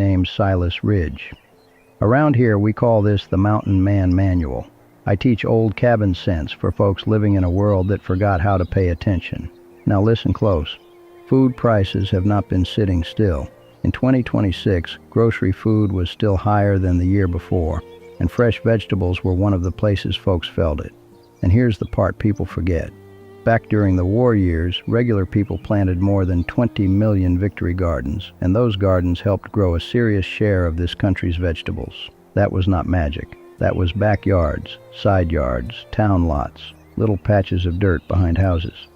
named Silas Ridge. Around here, we call this the Mountain Man Manual. I teach old cabin sense for folks living in a world that forgot how to pay attention. Now listen close. Food prices have not been sitting still. In 2026, grocery food was still higher than the year before, and fresh vegetables were one of the places folks felt it. And here's the part people forget. Back during the war years, regular people planted more than 20 million victory gardens, and those gardens helped grow a serious share of this country's vegetables. That was not magic. That was backyards, side yards, town lots, little patches of dirt behind houses.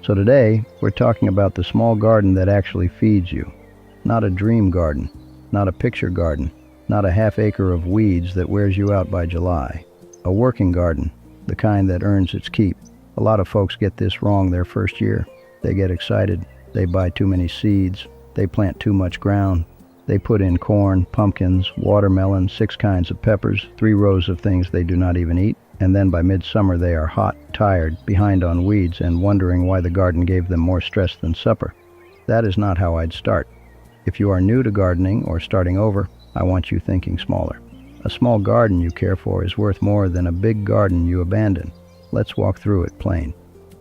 So today, we're talking about the small garden that actually feeds you. Not a dream garden, not a picture garden, not a half acre of weeds that wears you out by July. A working garden, the kind that earns its keep. A lot of folks get this wrong their first year. They get excited, they buy too many seeds, they plant too much ground. They put in corn, pumpkins, watermelon, 6 kinds of peppers, 3 rows of things they do not even eat, and then by midsummer they are hot, tired, behind on weeds, and wondering why the garden gave them more stress than supper. That is not how I'd start. If you are new to gardening or starting over, I want you thinking smaller. A small garden you care for is worth more than a big garden you abandon. Let's walk through it plain.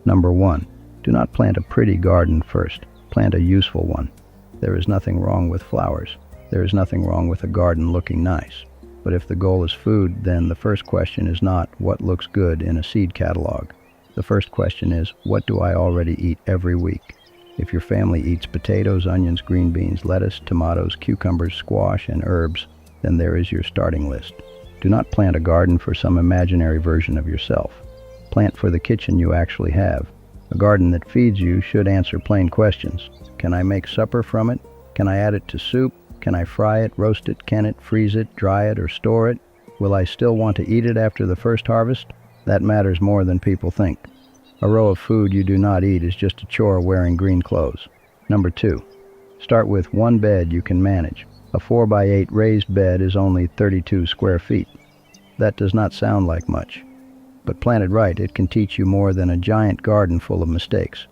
Number 1, do not plant a pretty garden first. Plant a useful one. There is nothing wrong with flowers. There is nothing wrong with a garden looking nice. But if the goal is food, then the first question is not what looks good in a seed catalog. The first question is, what do I already eat every week? If your family eats potatoes, onions, green beans, lettuce, tomatoes, cucumbers, squash, and herbs, then there is your starting list. Do not plant a garden for some imaginary version of yourself. Plant for the kitchen you actually have. A garden that feeds you should answer plain questions. Can I make supper from it? Can I add it to soup? Can I fry it, roast it, can it, freeze it, dry it, or store it? Will I still want to eat it after the first harvest? That matters more than people think. A row of food you do not eat is just a chore wearing green clothes. Number 2, start with one bed you can manage. A 4x8 raised bed is only 32 square feet. That does not sound like much. But planted right, it can teach you more than a giant garden full of mistakes.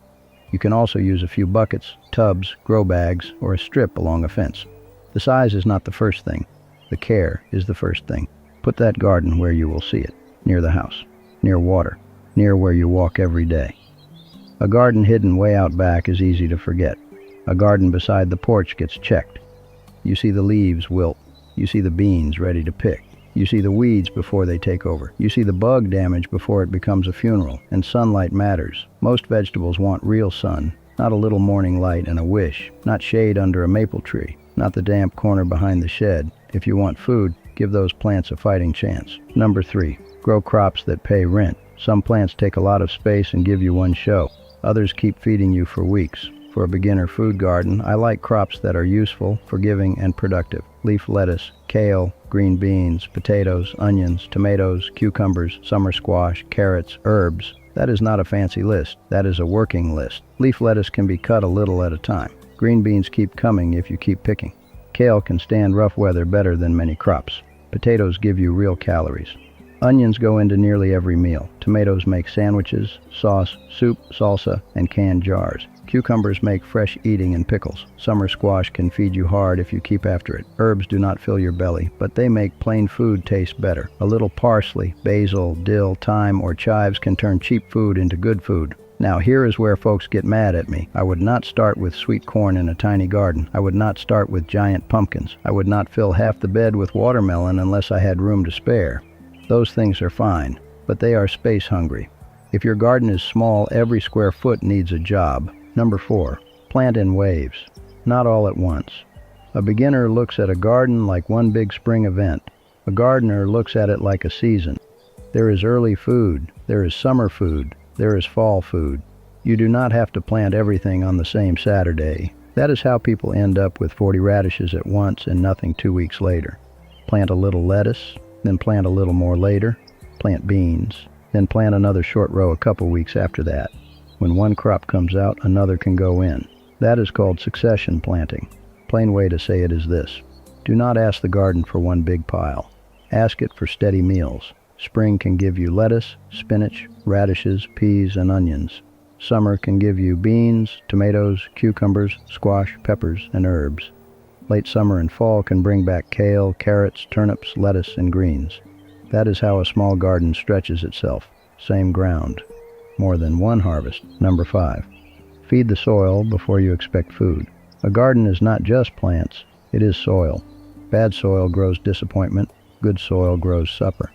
You can also use a few buckets, tubs, grow bags, or a strip along a fence. The size is not the first thing. The care is the first thing. Put that garden where you will see it, near the house, near water, near where you walk every day. A garden hidden way out back is easy to forget. A garden beside the porch gets checked. You see the leaves wilt. You see the beans ready to pick. You see the weeds before they take over. You see the bug damage before it becomes a funeral. And sunlight matters. Most vegetables want real sun, not a little morning light and a wish, not shade under a maple tree, not the damp corner behind the shed. If you want food, give those plants a fighting chance. Number 3, grow crops that pay rent. Some plants take a lot of space and give you one show. Others keep feeding you for weeks. For a beginner food garden, I like crops that are useful, forgiving, and productive. Leaf lettuce, kale, green beans, potatoes, onions, tomatoes, cucumbers, summer squash, carrots, herbs. That is not a fancy list. That is a working list. Leaf lettuce can be cut a little at a time. Green beans keep coming if you keep picking. Kale can stand rough weather better than many crops. Potatoes give you real calories. Onions go into nearly every meal. Tomatoes make sandwiches, sauce, soup, salsa, and canned jars. Cucumbers make fresh eating and pickles. Summer squash can feed you hard if you keep after it. Herbs do not fill your belly, but they make plain food taste better. A little parsley, basil, dill, thyme, or chives can turn cheap food into good food. Now here is where folks get mad at me. I would not start with sweet corn in a tiny garden. I would not start with giant pumpkins. I would not fill half the bed with watermelon unless I had room to spare. Those things are fine, but they are space hungry. If your garden is small, every square foot needs a job. Number 4, plant in waves, not all at once. A beginner looks at a garden like one big spring event. A gardener looks at it like a season. There is early food, there is summer food, there is fall food. You do not have to plant everything on the same Saturday. That is how people end up with 40 radishes at once and nothing 2 weeks later. Plant a little lettuce, then plant a little more later. Plant beans, then plant another short row a couple weeks after that. When one crop comes out, another can go in. That is called succession planting. Plain way to say it is this: do not ask the garden for one big pile. Ask it for steady meals. Spring can give you lettuce, spinach, radishes, peas, and onions. Summer can give you beans, tomatoes, cucumbers, squash, peppers, and herbs. Late summer and fall can bring back kale, carrots, turnips, lettuce, and greens. That is how a small garden stretches itself. Same ground. More than one harvest. Number 5. Feed the soil before you expect food. A garden is not just plants, it is soil. Bad soil grows disappointment, good soil grows supper.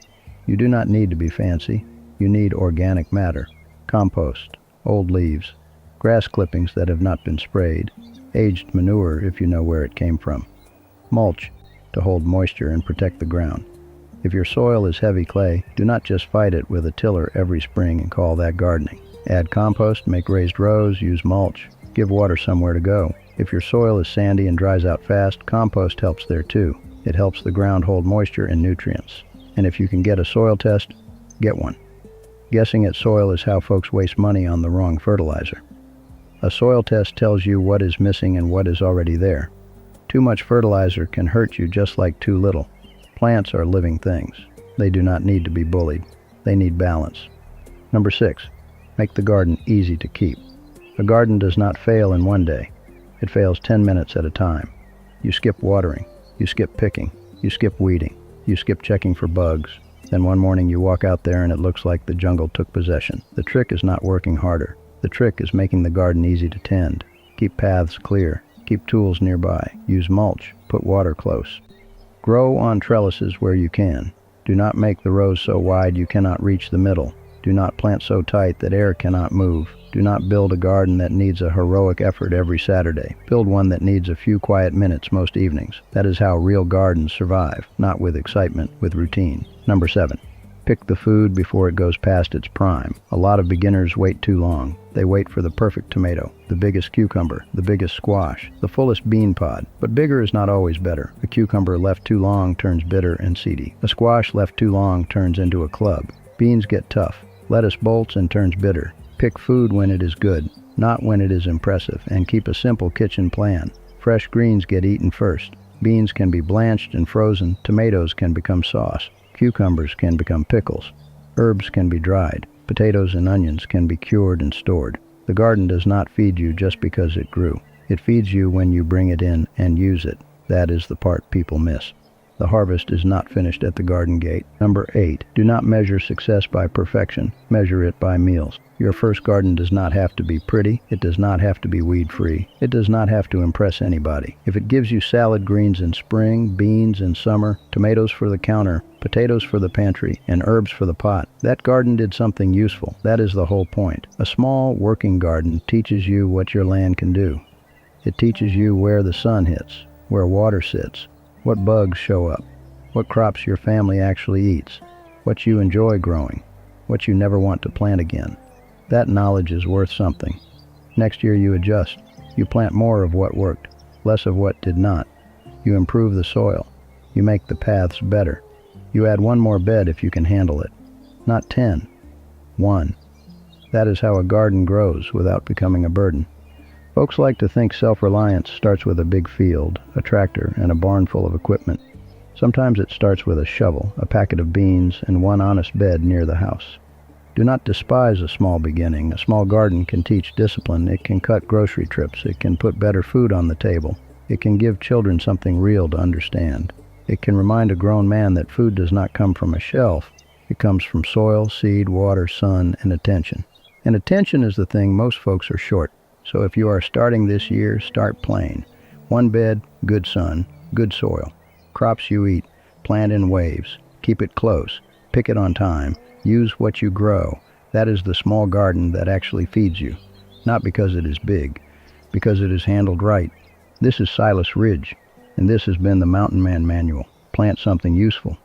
You do not need to be fancy. You need organic matter. Compost, old leaves, grass clippings that have not been sprayed, aged manure if you know where it came from. Mulch, to hold moisture and protect the ground. If your soil is heavy clay, do not just fight it with a tiller every spring and call that gardening. Add compost, make raised rows, use mulch, give water somewhere to go. If your soil is sandy and dries out fast, compost helps there too. It helps the ground hold moisture and nutrients. And if you can get a soil test, get one. Guessing at soil is how folks waste money on the wrong fertilizer. A soil test tells you what is missing and what is already there. Too much fertilizer can hurt you just like too little. Plants are living things. They do not need to be bullied. They need balance. Number 6. Make the garden easy to keep. A garden does not fail in one day. It fails 10 minutes at a time. You skip watering. You skip picking. You skip weeding. You skip checking for bugs. Then one morning you walk out there and it looks like the jungle took possession. The trick is not working harder. The trick is making the garden easy to tend. Keep paths clear. Keep tools nearby. Use mulch. Put water close. Grow on trellises where you can. Do not make the rows so wide you cannot reach the middle. Do not plant so tight that air cannot move. Do not build a garden that needs a heroic effort every Saturday. Build one that needs a few quiet minutes most evenings. That is how real gardens survive, not with excitement, with routine. Number 7. Pick the food before it goes past its prime. A lot of beginners wait too long. They wait for the perfect tomato, the biggest cucumber, the biggest squash, the fullest bean pod. But bigger is not always better. A cucumber left too long turns bitter and seedy. A squash left too long turns into a club. Beans get tough. Lettuce bolts and turns bitter. Pick food when it is good, not when it is impressive, and keep a simple kitchen plan. Fresh greens get eaten first. Beans can be blanched and frozen. Tomatoes can become sauce. Cucumbers can become pickles. Herbs can be dried. Potatoes and onions can be cured and stored. The garden does not feed you just because it grew. It feeds you when you bring it in and use it. That is the part people miss. The harvest is not finished at the garden gate. Number 8. Do not measure success by perfection. Measure it by meals. Your first garden does not have to be pretty. It does not have to be weed-free. It does not have to impress anybody. If it gives you salad greens in spring, beans in summer, tomatoes for the counter, potatoes for the pantry, and herbs for the pot, that garden did something useful. That is the whole point. A small working garden teaches you what your land can do. It teaches you where the sun hits, where water sits, what bugs show up, what crops your family actually eats, what you enjoy growing, what you never want to plant again. That knowledge is worth something. Next year you adjust. You plant more of what worked, less of what did not. You improve the soil. You make the paths better. You add one more bed if you can handle it. Not 10. 1. That is how a garden grows without becoming a burden. Folks like to think self-reliance starts with a big field, a tractor, and a barn full of equipment. Sometimes it starts with a shovel, a packet of beans, and one honest bed near the house. Do not despise a small beginning. A small garden can teach discipline. It can cut grocery trips. It can put better food on the table. It can give children something real to understand. It can remind a grown man that food does not come from a shelf. It comes from soil, seed, water, sun, and attention. And attention is the thing most folks are short. So if you are starting this year, start plain. One bed, good sun, good soil. Crops you eat, plant in waves. Keep it close. Pick it on time. Use what you grow. That is the small garden that actually feeds you. Not because it is big, because it is handled right. This is Silas Ridge, and this has been the Mountain Man Manual. Plant something useful.